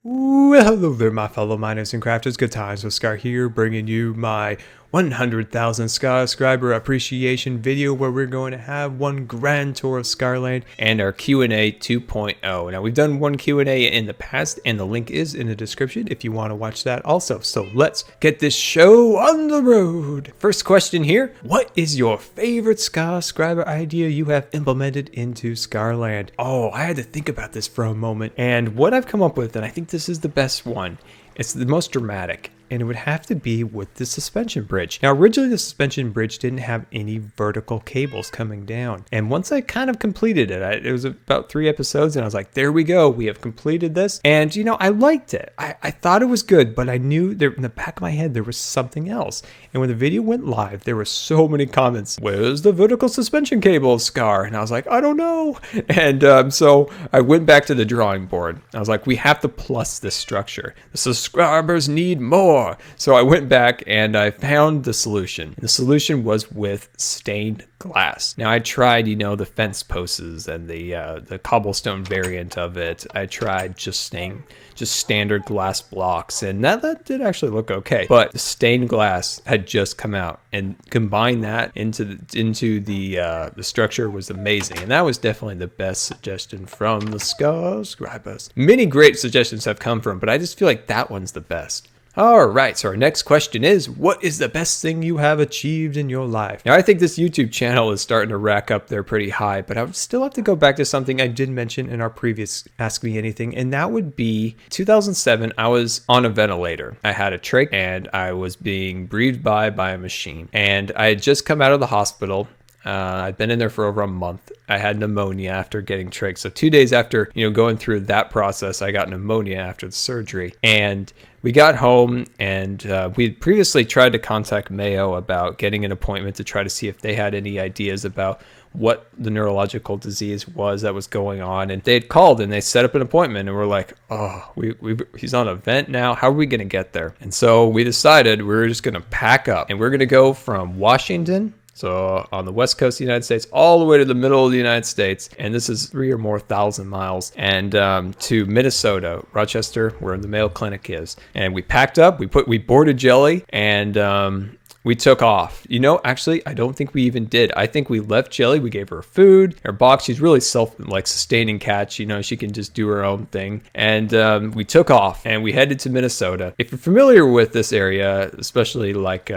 Well, hello there, my fellow miners and crafters. Good times with Scar here, bringing you my 100,000 Scar subscriber appreciation video where we're going to have one grand tour of Scarland and our Q&A 2.0. Now, we've done one Q&A in the past, and the link is in the description if you want to watch that also. So let's get this show on the road. First question here: what is your favorite Scar subscriber idea you have implemented into Scarland? Oh, I had to think about this for a moment, and what I've come up with, and I think this is the best one. It's the most dramatic, and it would have to be with the suspension bridge. Now, originally the suspension bridge didn't have any vertical cables coming down. And once I kind of completed it, it was about 3 episodes, and I was like, there we go, we have completed this. And, you know, I liked it. I thought it was good, but I knew there, in the back of my head, there was something else. And when the video went live, there were so many comments, where's the vertical suspension cable, Scar? And I was like, I don't know. And so I went back to the drawing board. I was like, we have to plus this structure. The subscribers need more. So I went back and I found the solution. The solution was with stained glass. Now I tried, you know, the fence posts and the cobblestone variant of it. I tried just standard glass blocks, and that did actually look okay. But the stained glass had just come out, and combine that into the structure was amazing. And that was definitely the best suggestion from the subscribers. Many great suggestions have come from, but I just feel like that one's the best. All right, so our next question is, what is the best thing you have achieved in your life? Now, I think this YouTube channel is starting to rack up there pretty high, but I would still have to go back to something I did mention in our previous Ask Me Anything, and that would be 2007. I was on a ventilator. I had a trach, and I was being breathed by a machine, and I had just come out of the hospital. I'd been in there for over a month. I had pneumonia after getting trach. So 2 days after, you know, going through that process, I got pneumonia after the surgery. And we got home, and we had previously tried to contact Mayo about getting an appointment to try to see if they had any ideas about what the neurological disease was that was going on. And they had called and they set up an appointment, and we're like, oh, he's on a vent now. How are we going to get there? And so we decided we were just going to pack up, and we're going to go from Washington, so on the west coast of the United States, all the way to the middle of the United States. And this is 3,000 or more miles. And to Minnesota, Rochester, where the Mayo Clinic is. And we packed up, we boarded Jelly, and we took off. You know, actually, I don't think we even did. I think we left Jelly. We gave her food, her box. She's really sustaining cat. You know, she can just do her own thing. And we took off, and we headed to Minnesota. If you're familiar with this area, especially like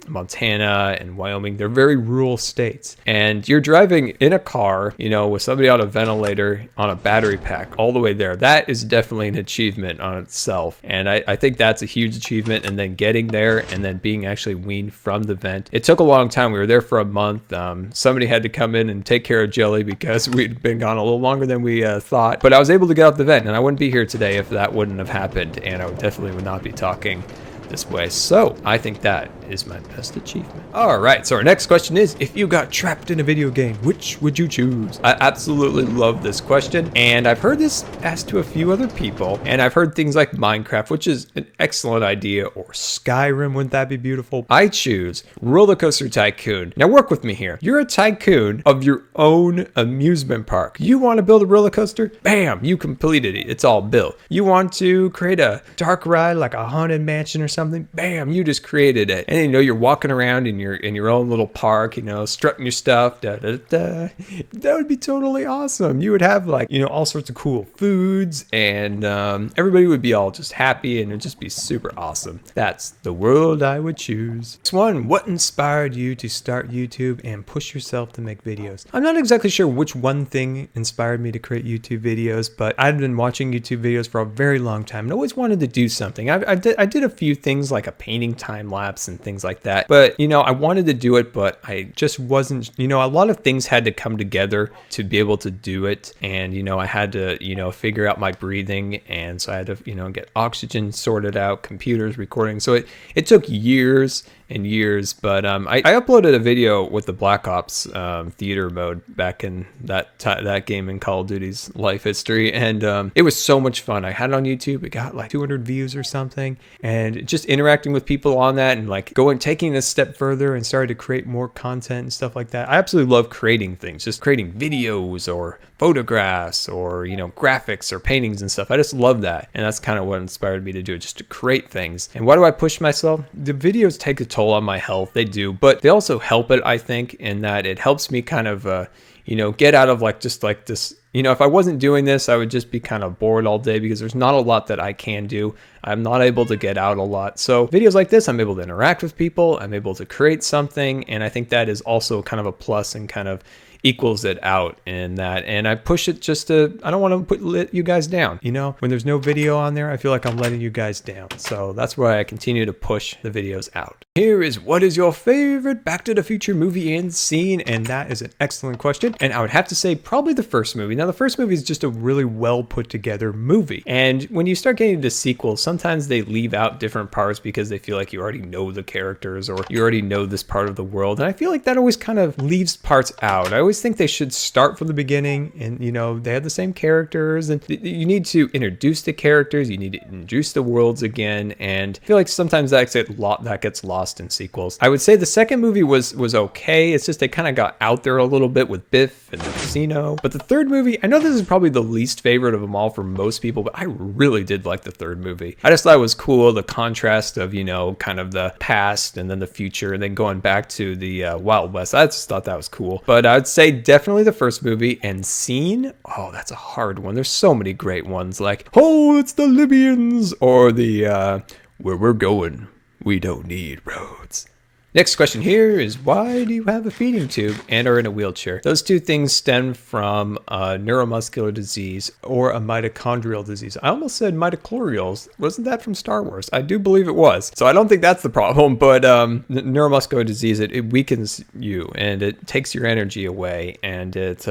Montana and Wyoming, they're very rural states. And you're driving in a car, you know, with somebody on a ventilator on a battery pack all the way there. That is definitely an achievement on itself. And I think that's a huge achievement. And then getting there and then being actually weaned from the vent. It took a long time. We were there for a month. Somebody had to come in and take care of Jelly because we'd been gone a little longer than we thought. But I was able to get out the vent, and I wouldn't be here today if that wouldn't have happened. And I definitely would not be talking this way. So I think that is my best achievement. All right, so our next question is, if you got trapped in a video game, which would you choose? I absolutely love this question, and I've heard this asked to a few other people, and I've heard things like Minecraft, which is an excellent idea, or Skyrim, wouldn't that be beautiful? I choose Roller Coaster Tycoon. Now work with me here. You're a tycoon of your own amusement park. You want to build a roller coaster? Bam, you completed it. It's all built. You want to create a dark ride like a haunted mansion or something? Bam, you just created it. And you know, you're walking around in your own little park, you know, strutting your stuff. That would be totally awesome. You would have, like, you know, all sorts of cool foods, and everybody would be all just happy, and it'd just be super awesome. That's the world I would choose. Next one: what inspired you to start YouTube and push yourself to make videos? I'm not exactly sure which one thing inspired me to create YouTube videos, but I've been watching YouTube videos for a very long time and always wanted to do something. I did a few things like a painting time lapse and things like that, but you know, I wanted to do it, but I just wasn't, you know, a lot of things had to come together to be able to do it. And you know, I had to, you know, figure out my breathing, and so I had to, you know, get oxygen sorted out, computers, recording. So it took years in years, but I uploaded a video with the Black Ops theater mode back in that game in Call of Duty's life history, and it was so much fun. I had it on YouTube. It got like 200 views or something, and just interacting with people on that and like taking a step further and started to create more content and stuff like that. I absolutely love creating things, just creating videos or photographs or, you know, graphics or paintings and stuff. I just love that, and that's kind of what inspired me to do it, just to create things. And why do I push myself? The videos take a toll on my health, they do, but they also help it, I think, in that it helps me kind of you know, get out of like just like this. You know, if I wasn't doing this, I would just be kind of bored all day because there's not a lot that I can do. I'm not able to get out a lot. So videos like this, I'm able to interact with people. I'm able to create something. And I think that is also kind of a plus and kind of equals it out in that. And I push it just to, I don't want to let you guys down. You know, when there's no video on there, I feel like I'm letting you guys down. So that's why I continue to push the videos out. Here is, what is your favorite Back to the Future movie and scene? And that is an excellent question. And I would have to say probably the first movie. Now, the first movie is just a really well put together movie. And when you start getting into sequels, sometimes they leave out different parts because they feel like you already know the characters or you already know this part of the world. And I feel like that always kind of leaves parts out. I always think they should start from the beginning, and you know, they have the same characters, and you need to introduce the characters, you need to introduce the worlds again, and I feel like sometimes that gets lost in sequels. I would say the second movie was okay. It's just they kind of got out there a little bit with Biff and the casino. But the third movie, I know this is probably the least favorite of them all for most people, but I really did like the third movie. I just thought it was cool, the contrast of, you know, kind of the past and then the future and then going back to the Wild West. I just thought that was cool. But I'd say definitely the first movie. And scene, oh, that's a hard one. There's so many great ones, like, oh, it's the Libyans, or the where we're going, we don't need roads. Next question here is, why do you have a feeding tube and are in a wheelchair? Those two things stem from neuromuscular disease or a mitochondrial disease. I almost said mitochondrial. Wasn't that from Star Wars? I do believe it was. So I don't think that's the problem, but neuromuscular disease, it weakens you and it takes your energy away, and it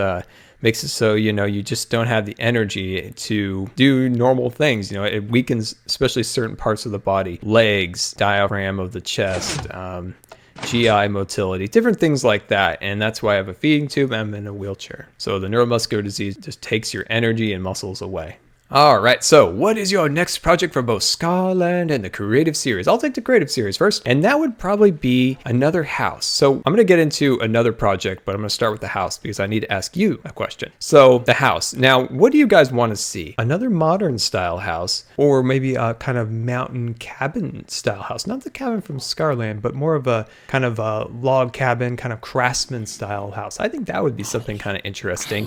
makes it so, you know, you just don't have the energy to do normal things. You know, it weakens especially certain parts of the body, legs, diaphragm of the chest, GI motility, different things like that. And that's why I have a feeding tube and I'm in a wheelchair. So the neuromuscular disease just takes your energy and muscles away. All right, so what is your next project for both Scarland and the creative series? I'll take the creative series first, and that would probably be another house. So I'm going to get into another project, but I'm going to start with the house because I need to ask you a question. So the house. Now, what do you guys want to see? Another modern style house, or maybe a kind of mountain cabin style house? Not the cabin from Scarland, but more of a kind of a log cabin, kind of craftsman style house. I think that would be something kind of interesting.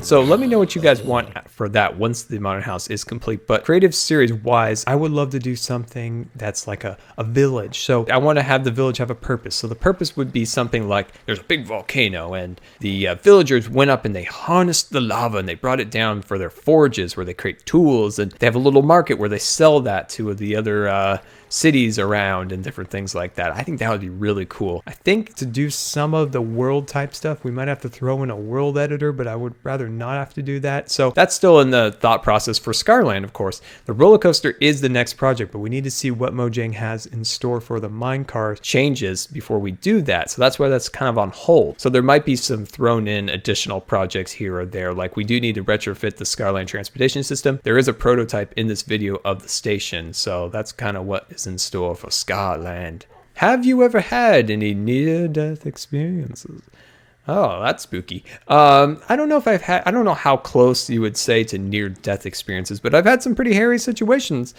So let me know what you guys want for that once the modern house is complete. But creative series wise, I would love to do something that's like a village. So I want to have the village have a purpose. So the purpose would be something like there's a big volcano and the villagers went up and they harnessed the lava and they brought it down for their forges where they create tools, and they have a little market where they sell that to the other cities around and different things like that. I think that would be really cool. I think to do some of the world type stuff, we might have to throw in a world editor, but I would rather not have to do that. So that's still in the thought process for Scarland, of course. The roller coaster is the next project, but we need to see what Mojang has in store for the minecart changes before we do that. So that's why that's kind of on hold. So there might be some thrown in additional projects here or there. Like we do need to retrofit the Scarland transportation system. There is a prototype in this video of the station. So that's kind of what is in store for Scarland. Have you ever had any near-death experiences? Oh, that's spooky. I don't know if I don't know how close you would say to near-death experiences, but I've had some pretty hairy situations.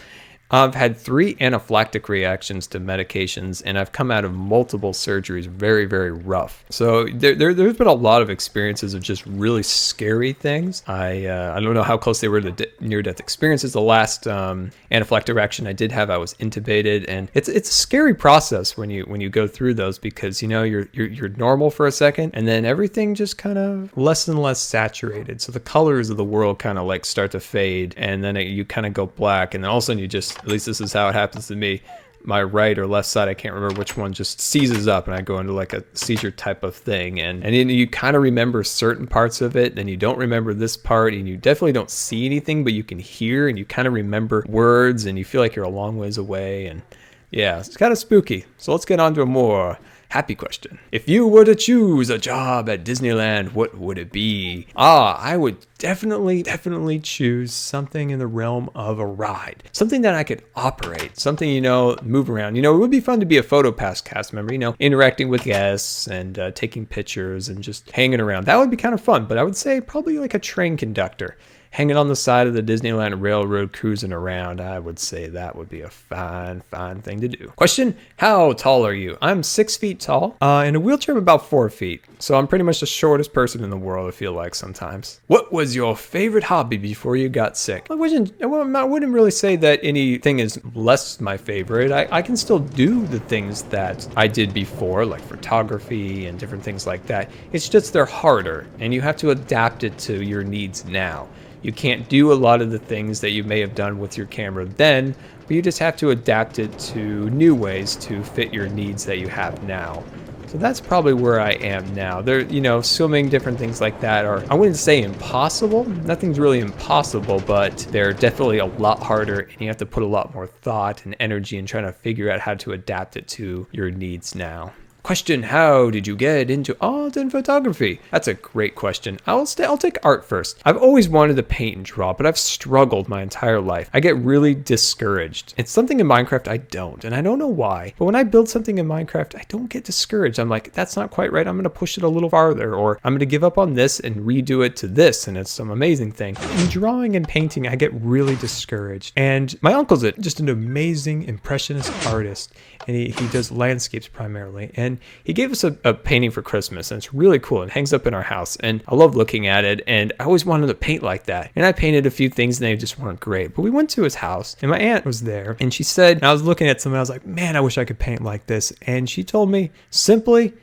I've had 3 anaphylactic reactions to medications, and I've come out of multiple surgeries very, very rough. So there's been a lot of experiences of just really scary things. I don't know how close they were to near-death experiences. The last anaphylactic reaction I did have, I was intubated, and it's a scary process when you go through those, because you know you're normal for a second, and then everything just kind of less and less saturated. So the colors of the world kind of like start to fade, and then you kind of go black, and then all of a sudden you just, at least this is how it happens to me, my right or left side, I can't remember which one, just seizes up and I go into like a seizure type of thing. And you kind of remember certain parts of it, then you don't remember this part, and you definitely don't see anything, but you can hear and you kind of remember words, and you feel like you're a long ways away. And Yeah, it's kind of spooky. So let's get on to a more happy question. If you were to choose a job at Disneyland, what would it be? I would definitely choose something in the realm of a ride. Something that I could operate. Something, move around. It would be fun to be a PhotoPass cast member, interacting with guests and taking pictures and just hanging around. That would be kind of fun, but I would say probably like a train conductor. Hanging on the side of the Disneyland Railroad, cruising around. I would say that would be a fine thing to do. Question, how tall are you? I'm 6 feet tall. In a wheelchair, I'm about 4 feet. So I'm pretty much the shortest person in the world, I feel like sometimes. What was your favorite hobby before you got sick? I wouldn't really say that anything is less my favorite. I can still do the things that I did before, like photography and different things like that. It's just they're harder, and you have to adapt it to your needs now. You can't do a lot of the things that you may have done with your camera then, but you just have to adapt it to new ways to fit your needs that you have now. So that's probably where I am now. There, swimming, different things like that are, I wouldn't say impossible. Nothing's really impossible, but they're definitely a lot harder, and you have to put a lot more thought and energy in trying to figure out how to adapt it to your needs now. Question, how did you get into art and photography? That's a great question. I'll take art first. I've always wanted to paint and draw, but I've struggled my entire life. I get really discouraged. It's something in Minecraft I don't, and I don't know why. But when I build something in Minecraft, I don't get discouraged. I'm like, that's not quite right. I'm going to push it a little farther, or I'm going to give up on this and redo it to this, and it's some amazing thing. In drawing and painting, I get really discouraged. And my uncle's just an amazing impressionist artist, and he does landscapes primarily. And he gave us a painting for Christmas, and it's really cool. It hangs up in our house, and I love looking at it, and I always wanted to paint like that. And I painted a few things, and they just weren't great. But we went to his house, and my aunt was there, and she said, and I was looking at something, I was like, man, I wish I could paint like this. And she told me, simply,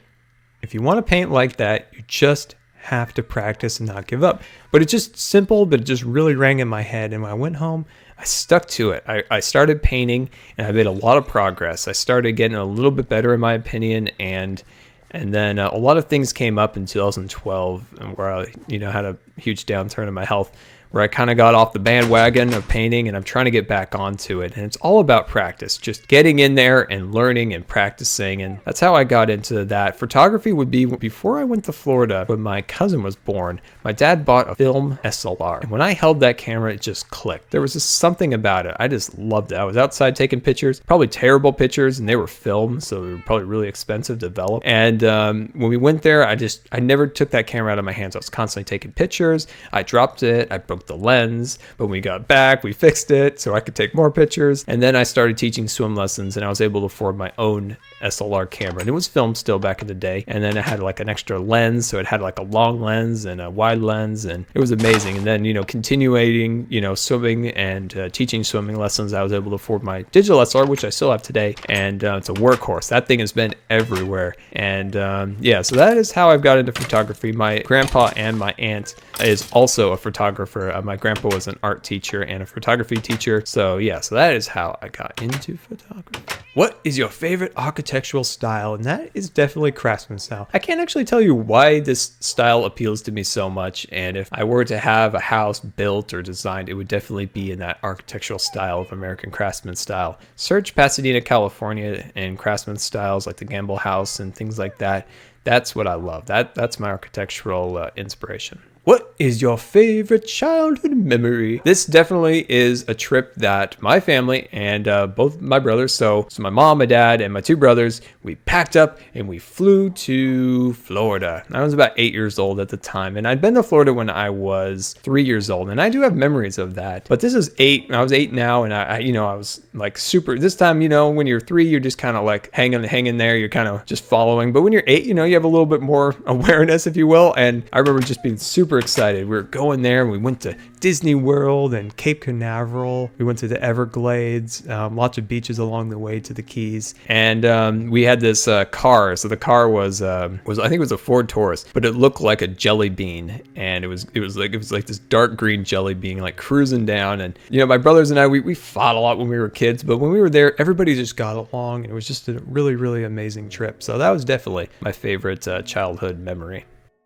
if you want to paint like that, you just have to practice and not give up. But it's just simple, but it just really rang in my head. And when I went home, I stuck to it. I started painting, and I made a lot of progress. I started getting a little bit better in my opinion, and then a lot of things came up in 2012 where I had a huge downturn in my health, where I kind of got off the bandwagon of painting, and I'm trying to get back onto it. And it's all about practice, just getting in there and learning and practicing. And that's how I got into that. Photography would be before I went to Florida when my cousin was born. My dad bought a film SLR. And when I held that camera, it just clicked. There was just something about it. I just loved it. I was outside taking pictures, probably terrible pictures, and they were film, so they were probably really expensive to develop. And when we went there, I never took that camera out of my hands. I was constantly taking pictures. I dropped it. I broke the lens, but when we got back, we fixed it so I could take more pictures. And then I started teaching swim lessons, and I was able to afford my own SLR camera, and it was filmed still back in the day. And then it had like an extra lens, so it had like a long lens and a wide lens, and it was amazing. And then continuing swimming and teaching swimming lessons, I was able to afford my digital SLR, which I still have today, and it's a workhorse. That thing has been everywhere. And so that is how I've got into photography. My grandpa and my aunt is also a photographer. My grandpa was an art teacher and a photography teacher. So that is how I got into photography. What is your favorite architectural style? And that is definitely craftsman style. I can't actually tell you why this style appeals to me so much. And if I were to have a house built or designed, it would definitely be in that architectural style of American craftsman style. Search Pasadena, California, and craftsman styles like the Gamble House and things like that. That's what I love. That's my architectural inspiration. What is your favorite childhood memory? This definitely is a trip that my family and both my brothers, so my mom, my dad, and my two brothers, we packed up and we flew to Florida. I was about 8 years old at the time, and I'd been to Florida when I was 3 years old, and I do have memories of that. But this is 8, and I was 8 now, and I was like super. This time, when you're 3, you're just kind of like hanging there. You're kind of just following. But when you're 8, you have a little bit more awareness, if you will. And I remember just being super excited. We were going there, and we went to Disney World and Cape Canaveral. We went to the Everglades, lots of beaches along the way to the Keys, and we had this car. So the car was I think it was a Ford Taurus, but it looked like a jelly bean, and it was like this dark green jelly bean, like cruising down. And my brothers and I, we fought a lot when we were kids, but when we were there, everybody just got along, and it was just a really, really amazing trip. So that was definitely my favorite childhood memory.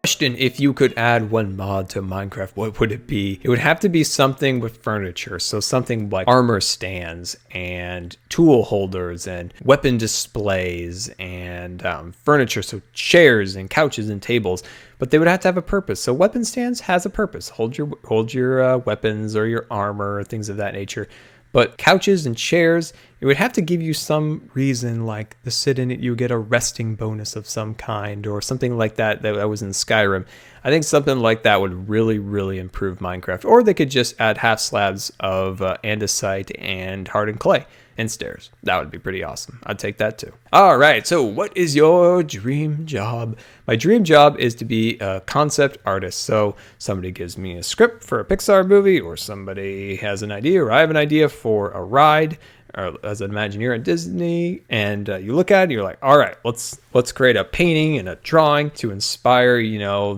Question: if you could add one mod to Minecraft, what would it be? It would have to be something with furniture. So something like armor stands and tool holders and weapon displays and furniture. So chairs and couches and tables. But they would have to have a purpose. So weapon stands has a purpose. Hold your weapons or your armor or things of that nature. But couches and chairs, it would have to give you some reason, like to sit in it, you get a resting bonus of some kind or something like that that was in Skyrim. I think something like that would really, really improve Minecraft. Or they could just add half slabs of andesite and hardened clay and stairs. That would be pretty awesome. I'd take that too. All right, so what is your dream job? My dream job is to be a concept artist. So somebody gives me a script for a Pixar movie, or somebody has an idea, or I have an idea for a ride, or as an Imagineer at Disney, and you look at it, you're like, all right, let's create a painting and a drawing to inspire,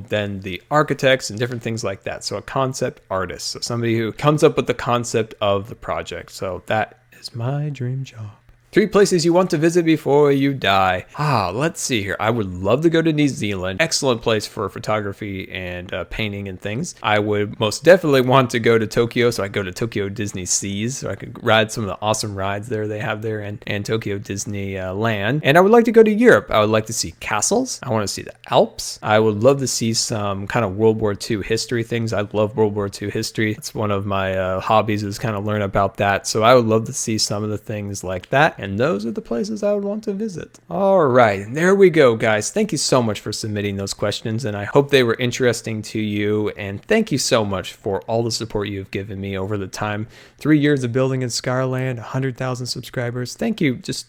then the architects and different things like that. So a concept artist, so somebody who comes up with the concept of the project. So that is my dream job. 3 places you want to visit before you die. Let's see here. I would love to go to New Zealand. Excellent place for photography and painting and things. I would most definitely want to go to Tokyo, so I go to Tokyo Disney Seas, so I could ride some of the awesome rides they have there, and Tokyo Disney Land. And I would like to go to Europe. I would like to see castles. I want to see the Alps. I would love to see some kind of World War II history things. I love World War II history. It's one of my hobbies, is kind of learn about that. So I would love to see some of the things like that. And those are the places I would want to visit. All right, and there we go, guys. Thank you so much for submitting those questions, and I hope they were interesting to you. And thank you so much for all the support you've given me over the time. 3 years of building in Scarland, 100,000 subscribers. Thank you, just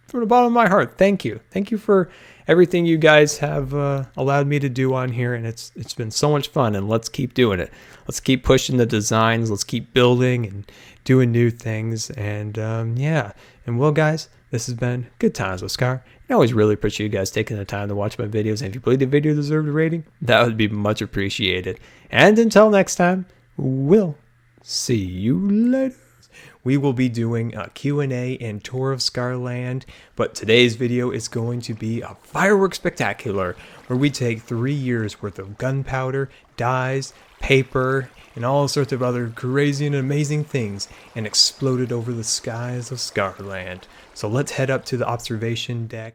from the bottom of my heart. Thank you. Thank you for everything you guys have allowed me to do on here, and it's been so much fun, and let's keep doing it. Let's keep pushing the designs. Let's keep building and doing new things, and yeah. And well, guys, this has been Good Times with Scar. I always really appreciate you guys taking the time to watch my videos, and if you believe the video deserved a rating, that would be much appreciated. And until next time, we'll see you later. We will be doing a Q&A and tour of Scarland, but today's video is going to be a fireworks spectacular where we take 3 years worth of gunpowder, dyes, paper, and all sorts of other crazy and amazing things and explode it over the skies of Scarland. So let's head up to the observation deck.